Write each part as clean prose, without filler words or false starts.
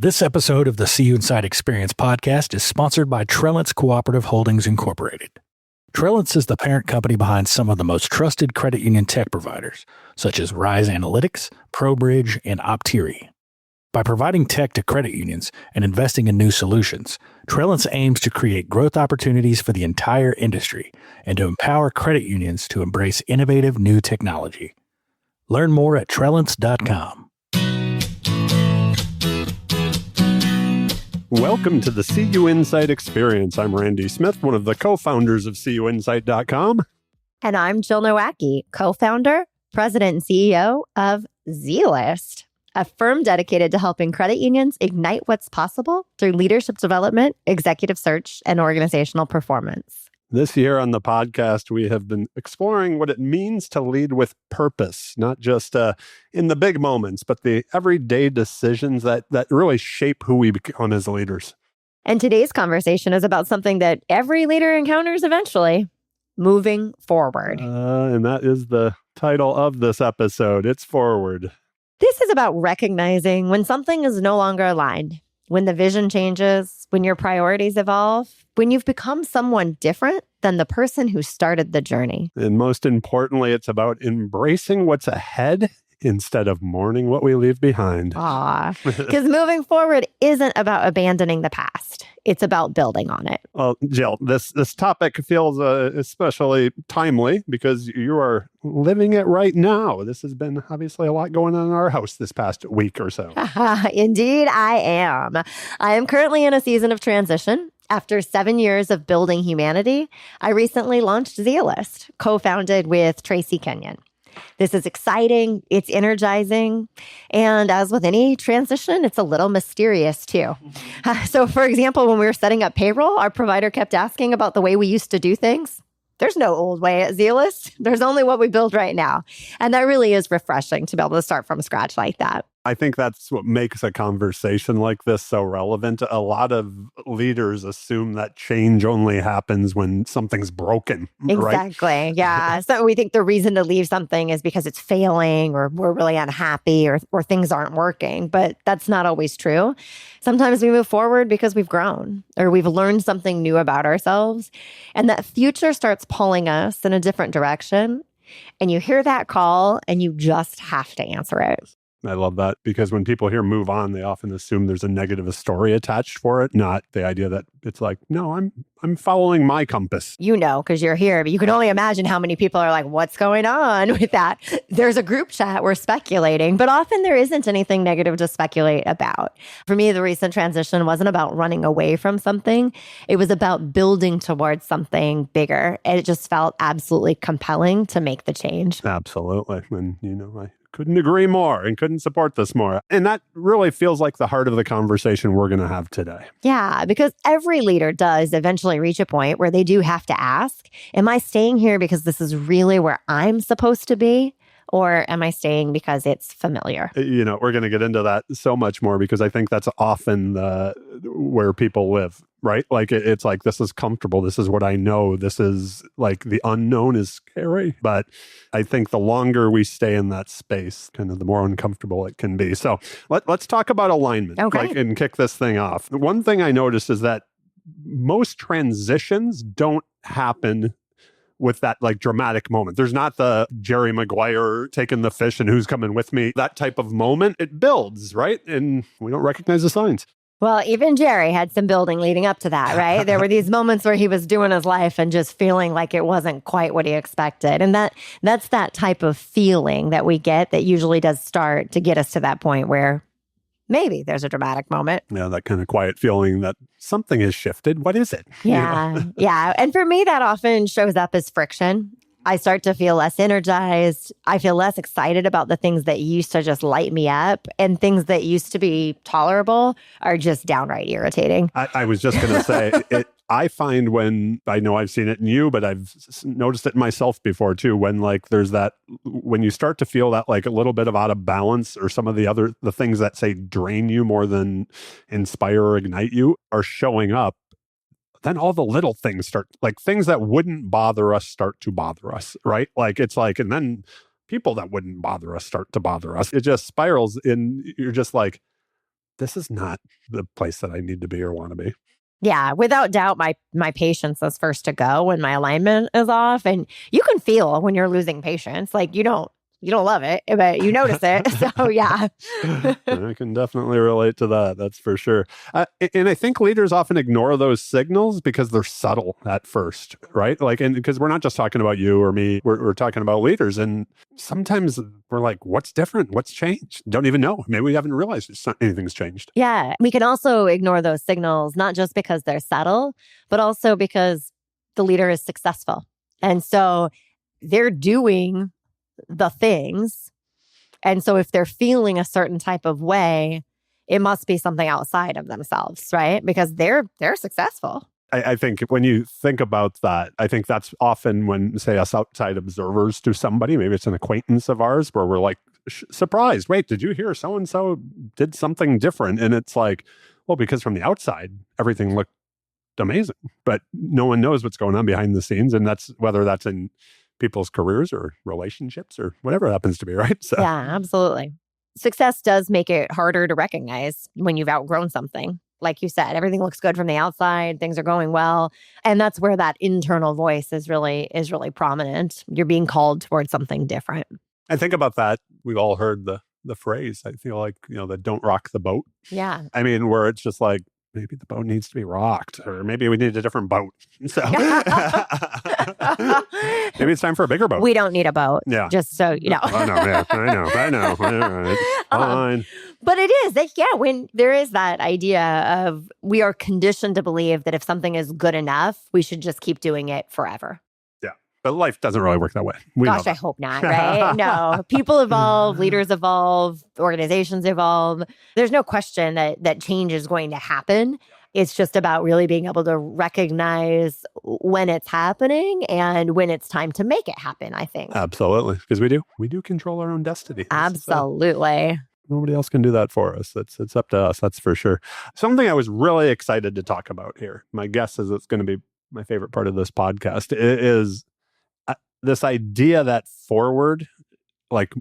This episode of the CUInsight Experience podcast is sponsored by Trellance Cooperative Holdings Incorporated. Trellance is the parent company behind some of the most trusted credit union tech providers, such as Rise Analytics, ProBridge, and Optiri. By providing tech to credit unions and investing in new solutions, Trellance aims to create growth opportunities for the entire industry and to empower credit unions to embrace innovative new technology. Learn more at trellance.com. Welcome to the CUInsight Experience. I'm Randy Smith, one of the co-founders of CUInsight.com. And I'm Jilly Nowacki, co-founder, president, and CEO of Zealyst, a firm dedicated to helping credit unions ignite what's possible through leadership development, executive search, and organizational performance. This year on the podcast, we have been exploring what it means to lead with purpose, not just in the big moments, but the everyday decisions that really shape who we become as leaders. And today's conversation is about something that every leader encounters eventually, moving forward. And that is the title of this episode. It's Forward. This is about recognizing when something is no longer aligned, when the vision changes, when your priorities evolve, when you've become someone different than the person who started the journey. And most importantly, it's about embracing what's ahead instead of mourning what we leave behind. Because moving forward isn't about abandoning the past. It's about building on it. Well, Jill, this topic feels especially timely because you are living it right now. This has been obviously a lot going on in our house this past week or so. Indeed, I am. I am currently in a season of transition. After 7 years of building Humanidei, I recently launched Zealyst, co-founded with Tracy Kenyon. This is exciting, it's energizing, and as with any transition, it's a little mysterious too. So for example, when we were setting up payroll, our provider kept asking about the way we used to do things. There's no old way at Zealyst. There's only what we build right now. And that really is refreshing to be able to start from scratch like that. I think that's what makes a conversation like this so relevant. A lot of leaders assume that change only happens when something's broken. Exactly. Right? Yeah. So we think the reason to leave something is because it's failing or we're really unhappy or things aren't working. But that's not always true. Sometimes we move forward because we've grown or we've learned something new about ourselves. And that future starts pulling us in a different direction. And you hear that call and you just have to answer it. I love that because when people hear move on, they often assume there's a negative story attached for it, not the idea that it's like, no, I'm following my compass. You know, because you're here, but you can only imagine how many people are like, what's going on with that? There's a group chat, we're speculating, but often there isn't anything negative to speculate about. For me, the recent transition wasn't about running away from something. It was about building towards something bigger. And it just felt absolutely compelling to make the change. Absolutely. And, I couldn't agree more and couldn't support this more. And that really feels like the heart of the conversation we're going to have today. Yeah, because every leader does eventually reach a point where they do have to ask, am I staying here because this is really where I'm supposed to be? Or am I staying because it's familiar? We're going to get into that so much more because I think that's often where people live, right? Like it's like, this is comfortable. This is what I know. This is like the unknown is scary. But I think the longer we stay in that space, kind of the more uncomfortable it can be. So let's talk about alignment and kick this thing off. One thing I noticed is that most transitions don't happen with that like dramatic moment. There's not the Jerry Maguire taking the fish and who's coming with me, that type of moment. It builds, right? And we don't recognize the signs. Well, even Jerry had some building leading up to that, right? There were these moments where he was doing his life and just feeling like it wasn't quite what he expected. And that's that type of feeling that we get that usually does start to get us to that point where maybe there's a dramatic moment. Yeah, that kind of quiet feeling that something has shifted. What is it? Yeah, yeah. And for me, that often shows up as friction. I start to feel less energized. I feel less excited about the things that used to just light me up, and things that used to be tolerable are just downright irritating. I was just going to say, I find when, I know I've seen it in you, but I've noticed it in myself before too, when like there's that, when you start to feel that like a little bit of out of balance or some of the things that say drain you more than inspire or ignite you are showing up, then all the little things start, like things that wouldn't bother us start to bother us, right? Like it's like, and then people that wouldn't bother us start to bother us. It just spirals and you're just like, this is not the place that I need to be or want to be. Yeah, without doubt, my patience is first to go when my alignment is off. And you can feel when you're losing patience. Like you don't love it, but you notice it. So yeah. I can definitely relate to that. That's for sure. And I think leaders often ignore those signals because they're subtle at first, right? Like, and because we're not just talking about you or me, we're talking about leaders. And sometimes we're like, what's different? What's changed? Don't even know. Maybe we haven't realized anything's changed. Yeah. We can also ignore those signals, not just because they're subtle, but also because the leader is successful. And so they're doing the things. And so if they're feeling a certain type of way, it must be something outside of themselves, right? Because they're successful. I think when you think about that, I think that's often when, say, us outside observers to somebody, maybe it's an acquaintance of ours, where we're like surprised. Wait, did you hear so-and-so did something different? And it's like, well, because from the outside, everything looked amazing, but no one knows what's going on behind the scenes. And that's whether that's in people's careers or relationships or whatever it happens to be, right? So. Yeah, absolutely. Success does make it harder to recognize when you've outgrown something. Like you said, everything looks good from the outside, things are going well. And that's where that internal voice is really prominent. You're being called towards something different. I think about that. We've all heard the phrase, I feel like, the don't rock the boat. Yeah. I mean, where it's just like, maybe the boat needs to be rocked, or maybe we need a different boat. So maybe it's time for a bigger boat. We don't need a boat. Yeah. Just so you know. I know. All right. Fine. But it is that, when there is that idea of we are conditioned to believe that if something is good enough, we should just keep doing it forever. But life doesn't really work that way. Gosh, I hope not, right? No. People evolve, leaders evolve, organizations evolve. There's no question that change is going to happen. It's just about really being able to recognize when it's happening and when it's time to make it happen, I think. Absolutely. Because we do control our own destiny. Absolutely. Nobody else can do that for us. It's up to us, that's for sure. Something I was really excited to talk about here, my guess is it's going to be my favorite part of this podcast, is this idea that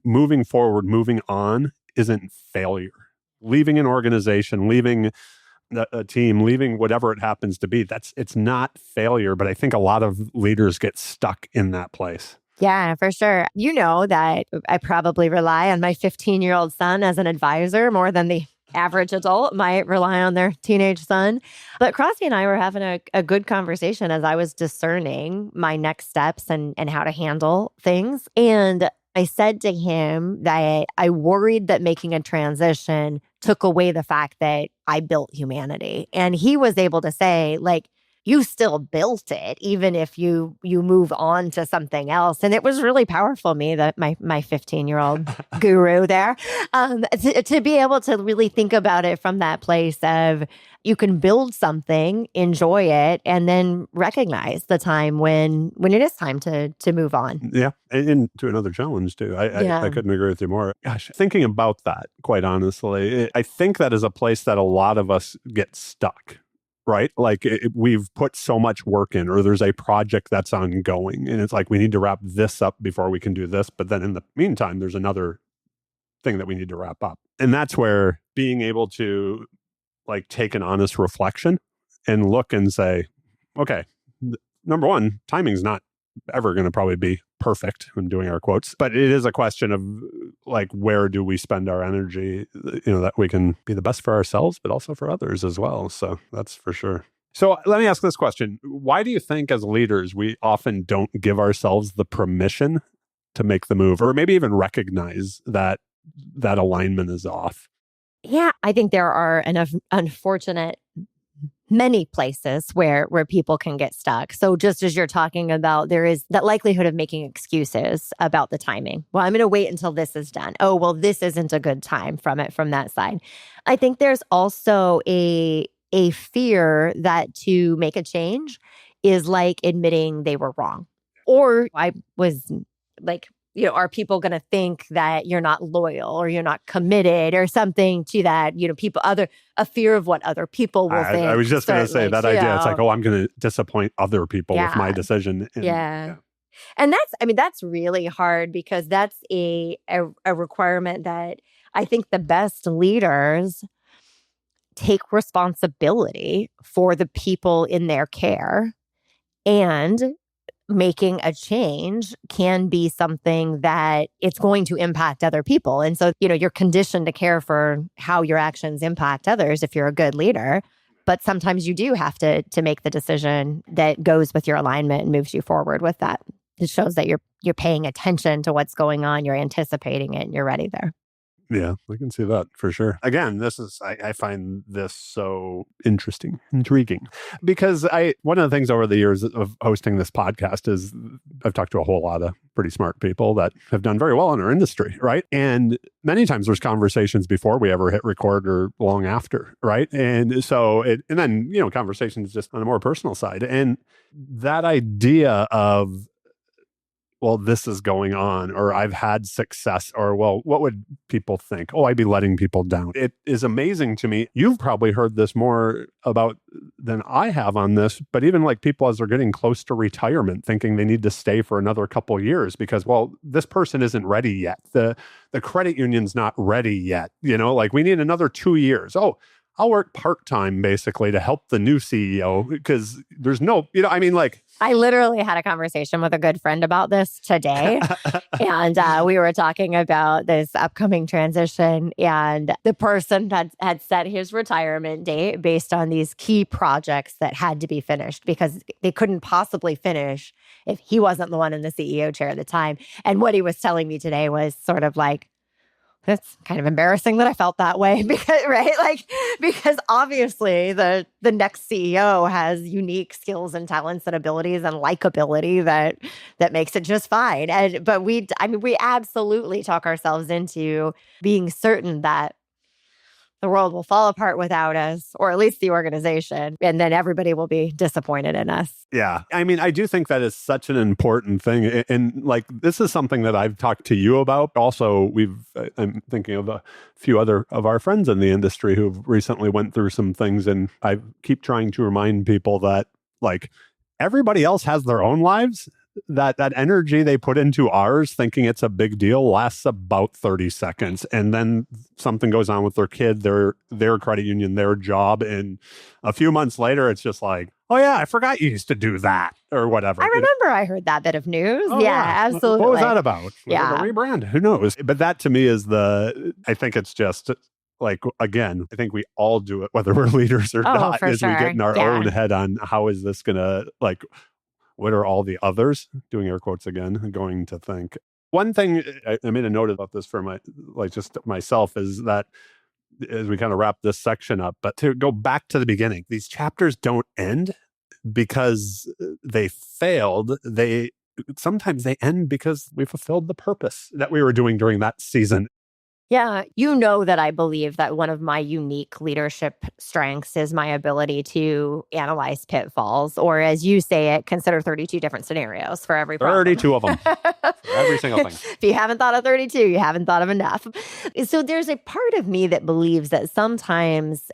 moving forward, moving on isn't failure. Leaving an organization, leaving a team, leaving whatever it happens to be, it's not failure. But I think a lot of leaders get stuck in that place. Yeah, for sure. You know that I probably rely on my 15-year-old son as an advisor more than the average adult might rely on their teenage son. But Crosby and I were having a good conversation as I was discerning my next steps and how to handle things. And I said to him that I worried that making a transition took away the fact that I built Humanidei. And he was able to say, like, you still built it, even if you move on to something else. And it was really powerful for me, that my 15-year-old guru there, to be able to really think about it from that place of you can build something, enjoy it, and then recognize the time when it is time to move on. Yeah. And to another challenge too. I couldn't agree with you more. Gosh, thinking about that, quite honestly, I think that is a place that a lot of us get stuck. Right? Like we've put so much work in, or there's a project that's ongoing and it's like, we need to wrap this up before we can do this. But then in the meantime, there's another thing that we need to wrap up. And that's where being able to like take an honest reflection and look and say, okay, number one, timing's not ever going to probably be perfect when doing our quotes, but it is a question of like, where do we spend our energy, that we can be the best for ourselves, but also for others as well. So that's for sure. So let me ask this question. Why do you think as leaders, we often don't give ourselves the permission to make the move, or maybe even recognize that alignment is off? Yeah, I think there are enough unfortunate many places where people can get stuck. So just as you're talking about, there is that likelihood of making excuses about the timing. Well, I'm going to wait until this is done. Oh, well, this isn't a good time from that side. I think there's also a fear that to make a change is like admitting they were wrong. Or I was like, are people going to think that you're not loyal or you're not committed or something to that? A fear of what other people will think. I was just going to say that idea. It's like, I'm going to disappoint other people with my decision. And that's really hard, because that's a requirement that I think the best leaders take responsibility for the people in their care, and making a change can be something that it's going to impact other people. And so, you're conditioned to care for how your actions impact others if you're a good leader. But sometimes you do have to make the decision that goes with your alignment and moves you forward with that. It shows that you're paying attention to what's going on, you're anticipating it, and you're ready there. Yeah, I can see that for sure. Again, I find this so intriguing, because one of the things over the years of hosting this podcast is I've talked to a whole lot of pretty smart people that have done very well in our industry, right? And many times there's conversations before we ever hit record or long after, right? And so and then, conversations just on a more personal side. And that idea of, well, this is going on, or I've had success, or, well, what would people think? Oh, I'd be letting people down. It is amazing to me. You've probably heard this more about than I have on this, but even like people as they're getting close to retirement, thinking they need to stay for another couple of years because, well, this person isn't ready yet. The credit union's not ready yet. Like we need another 2 years. Oh, I'll work part-time basically to help the new CEO because there's no, I literally had a conversation with a good friend about this today. And we were talking about this upcoming transition. And the person had set his retirement date based on these key projects that had to be finished because they couldn't possibly finish if he wasn't the one in the CEO chair at the time. And what he was telling me today was sort of like, it's kind of embarrassing that I felt that way because obviously the next CEO has unique skills and talents and abilities and likability that makes it just fine. But we absolutely talk ourselves into being certain that the world will fall apart without us, or at least the organization, and then everybody will be disappointed in us. Yeah. I do think that is such an important thing. And like, this is something that I've talked to you about. Also, I'm thinking of a few other of our friends in the industry who've recently went through some things. And I keep trying to remind people that like everybody else has their own lives. That energy they put into ours thinking it's a big deal lasts about 30 seconds. And then something goes on with their kid, their credit union, their job. And a few months later, it's just like, oh yeah, I forgot you used to do that or whatever. I remember I heard that bit of news. Oh, yeah, absolutely. What was that about? Yeah. The rebrand? Who knows? But that to me is I think it's just like, again, I think we all do it, whether we're leaders or not, for as sure. we get in our Yeah. own head on how is this going to what are all the others, doing air quotes again, going to think? One thing I made a note about this for myself is that as we kind of wrap this section up, but to go back to the beginning, these chapters don't end because they failed. Sometimes they end because we fulfilled the purpose that we were doing during that season. Yeah, that I believe that one of my unique leadership strengths is my ability to analyze pitfalls, or as you say it, consider 32 different scenarios for every problem. 32 of them. For every single thing. If you haven't thought of 32, you haven't thought of enough. So there's a part of me that believes that sometimes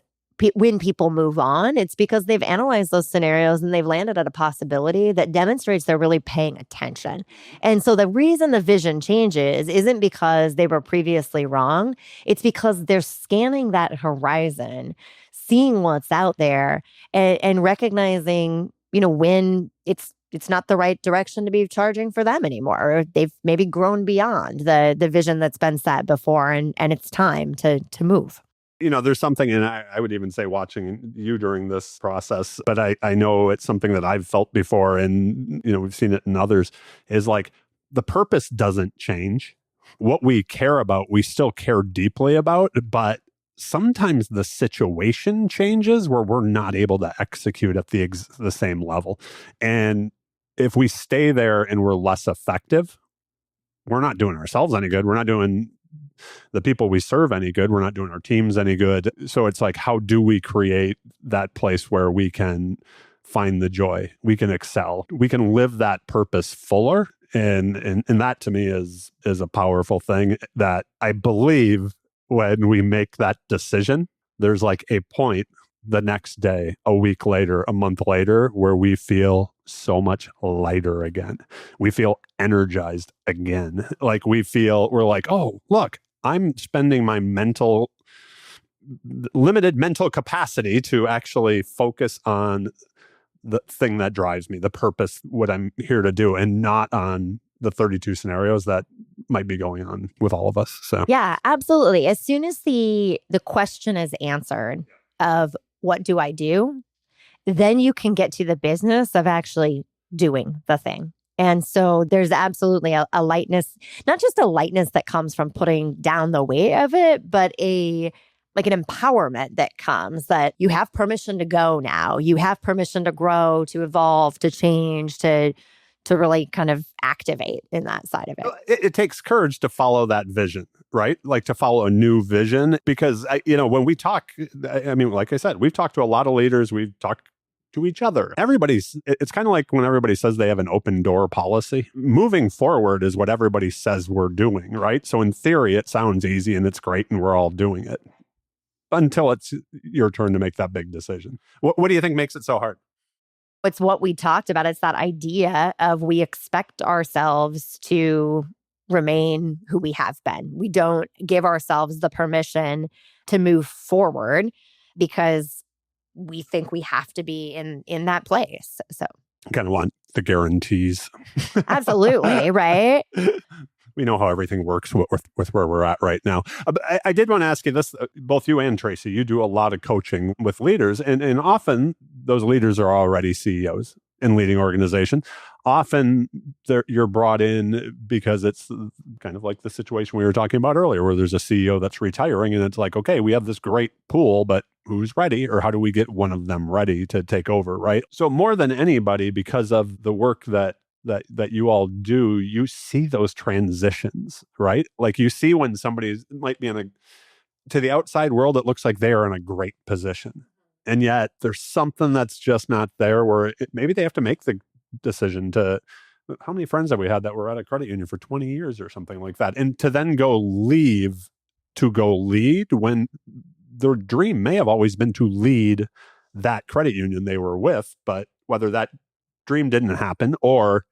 when people move on, it's because they've analyzed those scenarios and they've landed at a possibility that demonstrates they're really paying attention. And so the reason the vision changes isn't because they were previously wrong. It's because they're scanning that horizon, seeing what's out there, and recognizing, when it's not the right direction to be charging for them anymore. Or they've maybe grown beyond the vision that's been set before, and it's time to move. There's something, and I would even say watching you during this process, but I know it's something that I've felt before, and, we've seen it in others, is like the purpose doesn't change. What we care about, we still care deeply about, but sometimes the situation changes where we're not able to execute at the same level. And if we stay there and we're less effective, we're not doing ourselves any good. We're not doing the people we serve any good. We're not doing our teams any good. So it's like, how do we create that place where we can find the joy, we can excel, we can live that purpose fuller? And that to me is a powerful thing that I believe when we make that decision, there's like a point the next day, a week later, a month later, where we feel so much lighter again. We feel energized again. Like we're like, oh, look, I'm spending my mental limited mental capacity to actually focus on the thing that drives me, the purpose, what I'm here to do, and not on the 32 scenarios that might be going on with all of us. So yeah, absolutely. As soon as the question is answered of what do I do, then you can get to the business of actually doing the thing. And so there's absolutely a lightness, not just a lightness that comes from putting down the weight of it, but an empowerment that comes that you have permission to go now. You have permission to grow, to evolve, to change, to really kind of activate in that side of it. It takes courage to follow that vision, right? Like to follow a new vision, because when we talk, I mean, like I said, we've talked to a lot of leaders. We've talked to each other. It's kind of like when everybody says they have an open door policy. Moving forward is what everybody says we're doing, right? So in theory, it sounds easy and it's great and we're all doing it until it's your turn to make that big decision. What do you think makes it so hard? It's what we talked about. It's that idea of we expect ourselves to remain who we have been. We don't give ourselves the permission to move forward because we think we have to be in that place. So kind of want the guarantees. Absolutely, right? We know how everything works with where we're at right now. I did want to ask you this, both you and Tracy, you do a lot of coaching with leaders, and often those leaders are already CEOs in leading organization. Often you're brought in because it's kind of like the situation we were talking about earlier, where there's a CEO that's retiring and it's like, okay, we have this great pool, but who's ready, or how do we get one of them ready to take over, right? So more than anybody, because of the work that you all do, you see those transitions, right? Like you see when somebody might be to the outside world, it looks like they are in a great position. And yet there's something that's just not there where maybe they have to make the decision to, how many friends have we had that were at a credit union for 20 years or something like that? And to then go lead when their dream may have always been to lead that credit union they were with, but whether that dream didn't happen or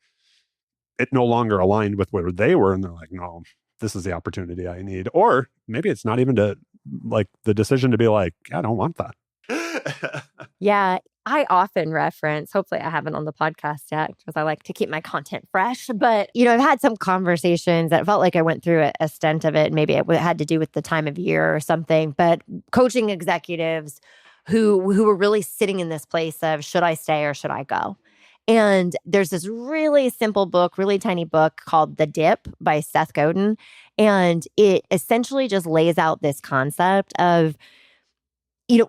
it no longer aligned with where they were, and they're like, no, this is the opportunity I need. Or maybe it's not even the decision to be like, I don't want that. Yeah, I often reference, hopefully I haven't on the podcast yet because I like to keep my content fresh, but I've had some conversations that felt like I went through a stint of it. Maybe it had to do with the time of year or something, but coaching executives who were really sitting in this place of, should I stay or should I go? And there's this really simple book, really tiny book called The Dip by Seth Godin. And it essentially just lays out this concept of,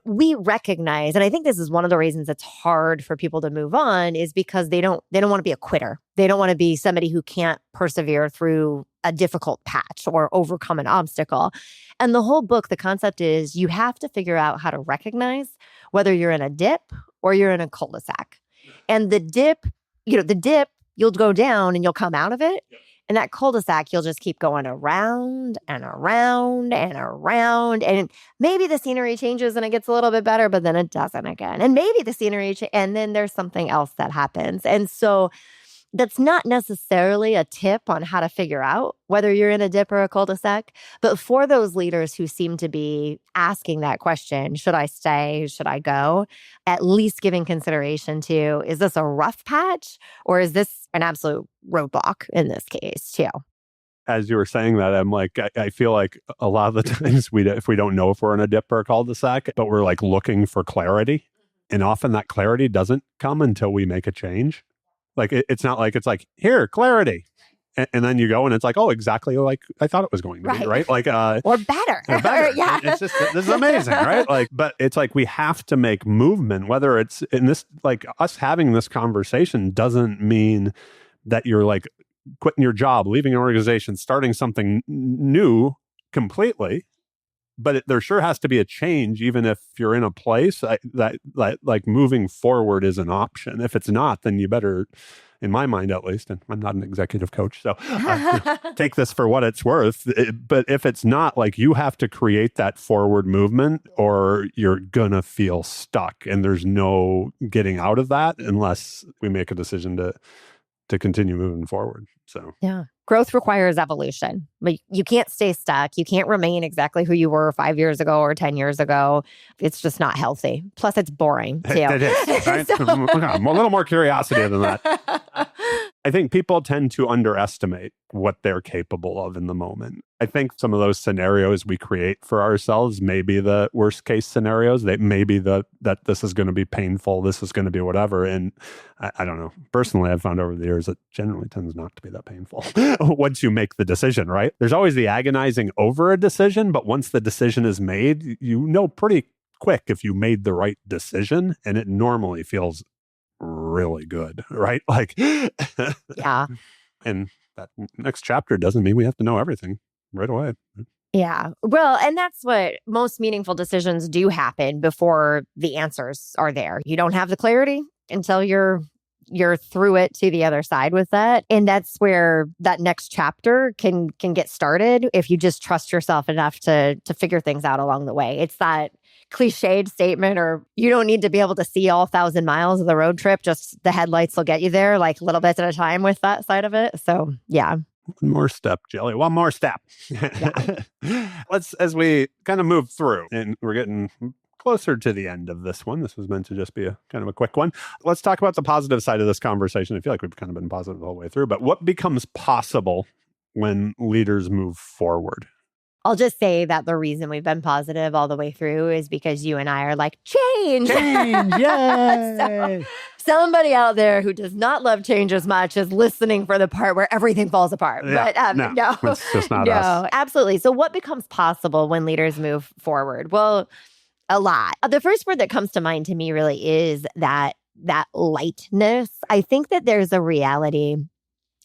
we recognize, and I think this is one of the reasons it's hard for people to move on, is because they don't want to be a quitter. They don't want to be somebody who can't persevere through a difficult patch or overcome an obstacle. And the whole book, the concept is you have to figure out how to recognize whether you're in a dip or you're in a cul-de-sac. And the dip, you'll go down and you'll come out of it. Yep. And that cul-de-sac, you'll just keep going around and around and around. And maybe the scenery changes and it gets a little bit better, but then it doesn't again. And maybe the scenery, and then there's something else that happens. And so that's not necessarily a tip on how to figure out whether you're in a dip or a cul-de-sac. But for those leaders who seem to be asking that question, should I stay? Should I go? At least giving consideration to, is this a rough patch or is this an absolute roadblock in this case too? As you were saying that, I'm like, I feel like a lot of the times if we don't know if we're in a dip or a cul-de-sac, but we're like looking for clarity. And often that clarity doesn't come until we make a change. Like, it's not like, it's like, here, clarity. And then you go and it's like, oh, exactly like I thought it was going to be, right? Like, or better. Yeah. It's just, this is amazing, right? Like, but it's like, we have to make movement, whether it's in this, like us having this conversation doesn't mean that you're like quitting your job, leaving an organization, starting something new completely. But there sure has to be a change, even if you're in a place that like moving forward is an option. If it's not, then you better, in my mind at least, and I'm not an executive coach, so take this for what it's worth. But if it's not, like, you have to create that forward movement or you're going to feel stuck. And there's no getting out of that unless we make a decision to to continue moving forward. So Yeah. Growth requires evolution. Like you can't stay stuck. You can't remain exactly who you were 5 years ago or 10 years ago. It's just not healthy. Plus, it's boring too. it is, right? A little more curiosity than that. I think people tend to underestimate what they're capable of in the moment. I think some of those scenarios we create for ourselves may be the worst case scenarios. They may be that this is going to be painful, this is going to be whatever. And I don't know. Personally, I've found over the years it generally tends not to be that painful once you make the decision, right? There's always the agonizing over a decision, but once the decision is made, you know pretty quick if you made the right decision, and it normally feels really good, right? Like, Yeah. And that next chapter doesn't mean we have to know everything right away. Yeah. Well, and that's what most meaningful decisions do happen before the answers are there. You don't have the clarity until you're through it to the other side with that. And that's where that next chapter can get started if you just trust yourself enough to figure things out along the way. It's that cliched statement, or you don't need to be able to see all 1,000 miles of the road trip. Just the headlights will get you there, like little bits at a time with that side of it. So yeah. One more step, Jilly. One more step. Yeah. As we kind of move through, and we're getting closer to the end of this one. This was meant to just be a kind of a quick one. Let's talk about the positive side of this conversation. I feel like we've kind of been positive the whole way through, but what becomes possible when leaders move forward? I'll just say that the reason we've been positive all the way through is because you and I are like, change! Yay! So, somebody out there who does not love change as much is listening for the part where everything falls apart. Yeah, But no, it's just not us. Absolutely. So what becomes possible when leaders move forward? Well, a lot. The first word that comes to mind to me really is that lightness. I think that there's a reality.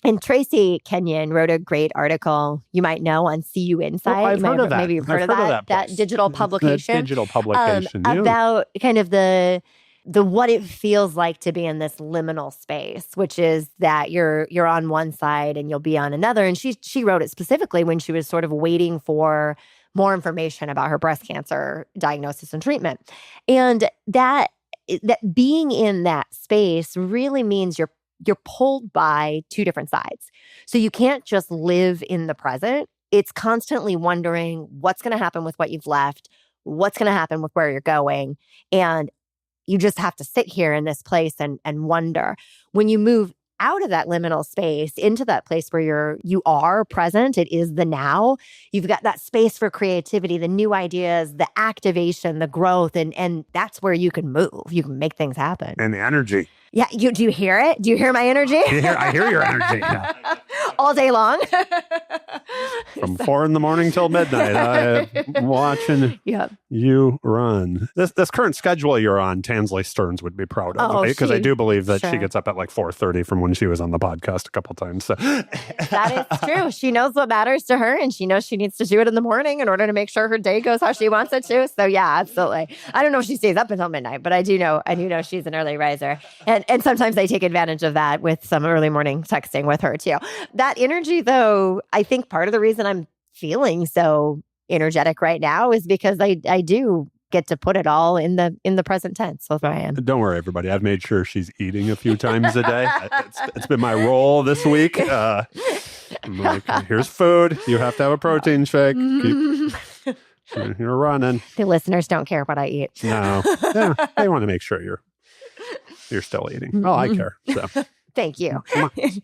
And Tracy Kenyon wrote a great article you might know on CUInsight. I've heard of that. Maybe you've heard of that digital publication. Digital publication. About kind of the what it feels like to be in this liminal space, which is that you're on one side and you'll be on another. And she wrote it specifically when she was sort of waiting for more information about her breast cancer diagnosis and treatment. And that being in that space really means you're pulled by two different sides. So you can't just live in the present. It's constantly wondering what's going to happen with what you've left, what's going to happen with where you're going. And you just have to sit here in this place and wonder. When you move out of that liminal space into that place where you are present, it is the now. You've got that space for creativity, the new ideas, the activation, the growth, and that's where you can move. You can make things happen. And the energy. Yeah, do you hear it? Do you hear my energy? I hear your energy. Yeah. All day long. From 4 a.m. till midnight, I'm watching you run. This current schedule you're on, Tansley Stearns would be proud of, right? Because I do believe that she gets up at like 4:30 from when she was on the podcast a couple times. So. That is true. She knows what matters to her, and she knows she needs to do it in the morning in order to make sure her day goes how she wants it to. So yeah, absolutely. I don't know if she stays up until midnight, but I do know she's an early riser. And sometimes I take advantage of that with some early morning texting with her too. That energy, though, I think part of the reason I'm feeling so energetic right now is because I do get to put it all in the present tense. That's where I am. Don't worry, everybody. I've made sure she's eating a few times a day. It's been my role this week. I'm like, here's food. You have to have a protein shake. You're running. The listeners don't care what I eat. No. Yeah, they want to make sure you're still eating. Well, I care. So. Thank you.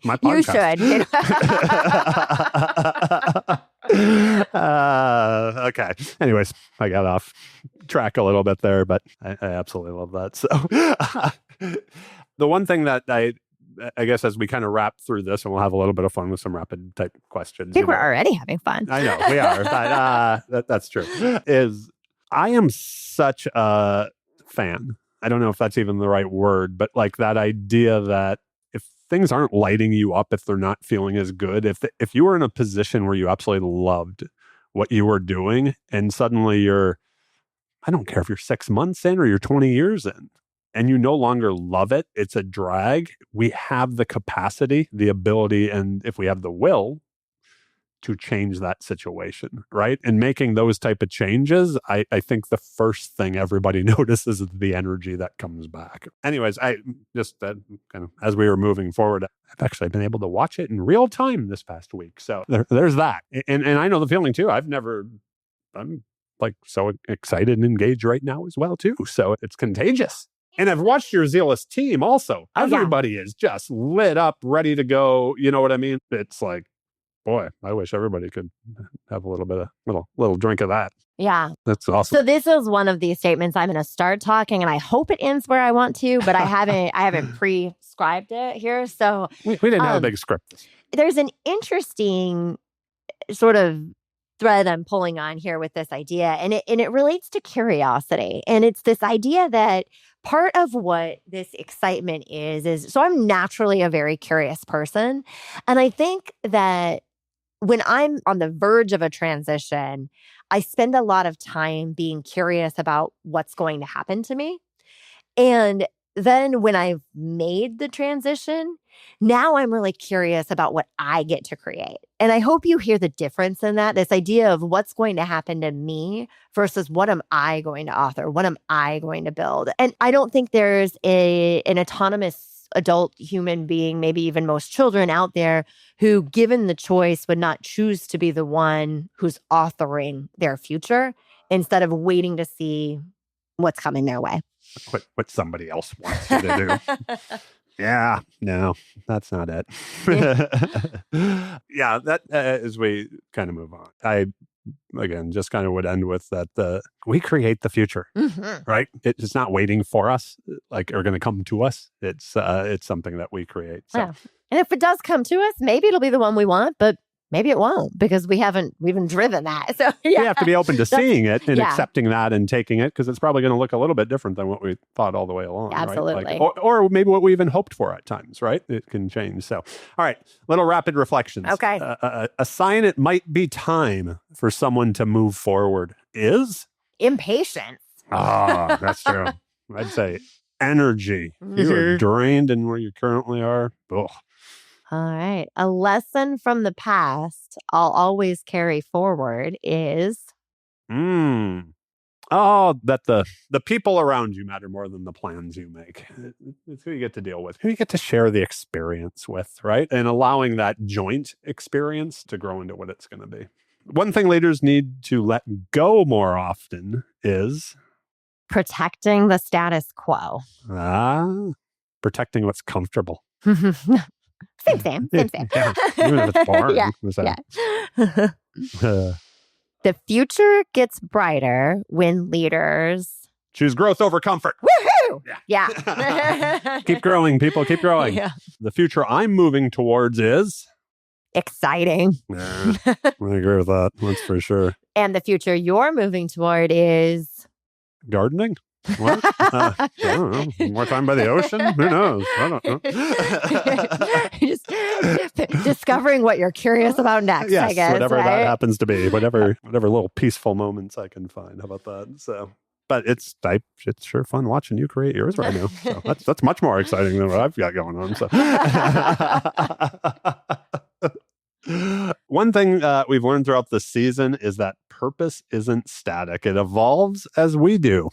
My podcast. You should. Okay. Anyways, I got off track a little bit there, but I absolutely love that. So the one thing that I guess as we kind of wrap through this, and we'll have a little bit of fun with some rapid type questions. I think we're already having fun. I know we are, but that's true. I am such a fan. I don't know if that's even the right word, but like that idea that if things aren't lighting you up, if they're not feeling as good, if you were in a position where you absolutely loved what you were doing and suddenly I don't care if you're 6 months in or you're 20 years in and you no longer love it, it's a drag. We have the capacity, the ability, and if we have the will to change that situation, right? And making those type of changes, I think the first thing everybody notices is the energy that comes back. Anyways, I just kind of as we were moving forward, I've actually been able to watch it in real time this past week. So there's that. And I know the feeling too. I'm like so excited and engaged right now as well too. So it's contagious. And I've watched your Zealyst team also. Oh, yeah. Everybody is just lit up, ready to go. You know what I mean? It's like, boy, I wish everybody could have a little bit of little drink of that. Yeah. That's awesome. So this is one of these statements I'm going to start talking, and I hope it ends where I want to, but I haven't prescribed it here. So we didn't have a big script. There's an interesting sort of thread I'm pulling on here with this idea, and it relates to curiosity. And it's this idea that part of what this excitement is so I'm naturally a very curious person. And I think that when I'm on the verge of a transition, I spend a lot of time being curious about what's going to happen to me. And then when I've made the transition, now I'm really curious about what I get to create. And I hope you hear the difference in that, this idea of what's going to happen to me versus what am I going to author? What am I going to build? And I don't think there's an autonomous adult human being, maybe even most children out there, who, given the choice, would not choose to be the one who's authoring their future instead of waiting to see what's coming their way. What somebody else wants you to do. Yeah, no, that's not it. Yeah, that as we kind of move on, I again just kind of would end with that we create the future, right? It's not waiting for us, like are going to come to us. It's something that we create. So. Yeah. And if it does come to us, maybe it'll be the one we want, but maybe it won't because we haven't driven that. So yeah. We have to be open to seeing it and accepting that and taking it, because it's probably going to look a little bit different than what we thought all the way along. Absolutely. Right? Like, or maybe what we even hoped for at times, right? It can change. So, all right, little rapid reflections. Okay. A sign it might be time for someone to move forward is? Impatience. Ah, that's true. I'd say energy. You are drained in where you currently are. Ugh. All right. A lesson from the past I'll always carry forward is? Oh, that the people around you matter more than the plans you make. It's who you get to deal with, who you get to share the experience with, right? And allowing that joint experience to grow into what it's going to be. One thing leaders need to let go more often is? Protecting the status quo. Protecting what's comfortable. Same. Yeah, even if it's boring. The future gets brighter when leaders choose growth over comfort. Woohoo! Yeah. Keep growing, people. Keep growing. Yeah. The future I'm moving towards is? Exciting. Yeah, I agree with that. That's for sure. And the future you're moving toward is? Gardening? What? I don't know. More time by the ocean? Who knows? I don't know. Just discovering what you're curious about next, yes, I guess. Whatever right? that happens to be. Whatever little peaceful moments I can find. How about that? So, but it's sure fun watching you create yours right now. So that's much more exciting than what I've got going on. So one thing we've learned throughout the season is that purpose isn't static. It evolves as we do.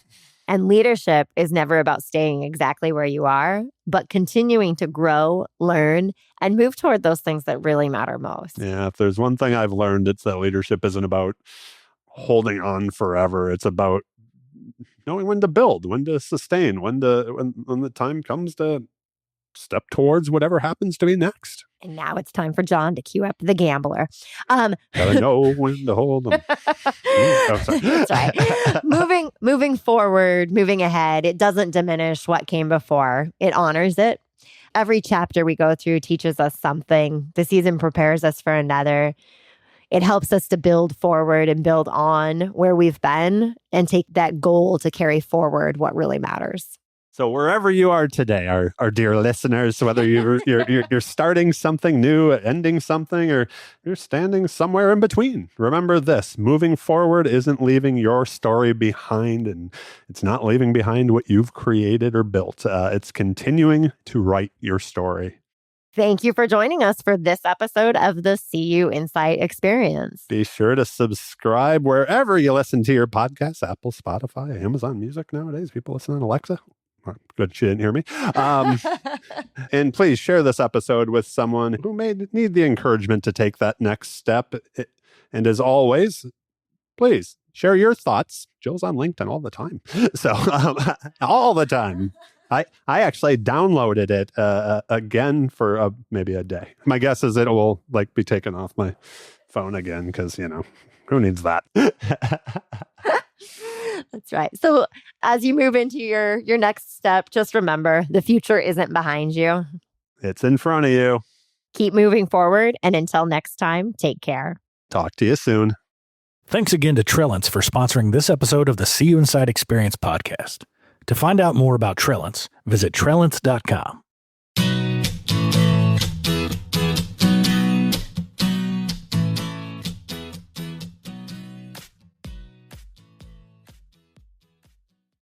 And leadership is never about staying exactly where you are, but continuing to grow, learn, and move toward those things that really matter most. Yeah, if there's one thing I've learned, it's that leadership isn't about holding on forever. It's about knowing when to build, when to sustain, when the time comes to step towards whatever happens to be next. And now it's time for John to cue up the gambler. Gotta know when to hold them. Sorry. That's right. Moving forward, moving ahead, it doesn't diminish what came before. It honors it. Every chapter we go through teaches us something. The season prepares us for another. It helps us to build forward and build on where we've been and take that goal to carry forward what really matters. So wherever you are today, our dear listeners, whether you're starting something new, ending something, or you're standing somewhere in between, remember this: moving forward isn't leaving your story behind, and it's not leaving behind what you've created or built. It's continuing to write your story. Thank you for joining us for this episode of the CUInsight Experience. Be sure to subscribe wherever you listen to your podcasts, Apple, Spotify, Amazon Music nowadays. People listen on Alexa. Oh, good, she didn't hear me. And please share this episode with someone who may need the encouragement to take that next step. And as always, please share your thoughts. Jill's on LinkedIn all the time. So all the time. I actually downloaded it again for maybe a day. My guess is it will be taken off my phone again because, who needs that? That's right. So as you move into your next step, just remember the future isn't behind you. It's in front of you. Keep moving forward. And until next time, take care. Talk to you soon. Thanks again to Trellance for sponsoring this episode of the CUInsight Experience podcast. To find out more about Trellance, visit trellance.com.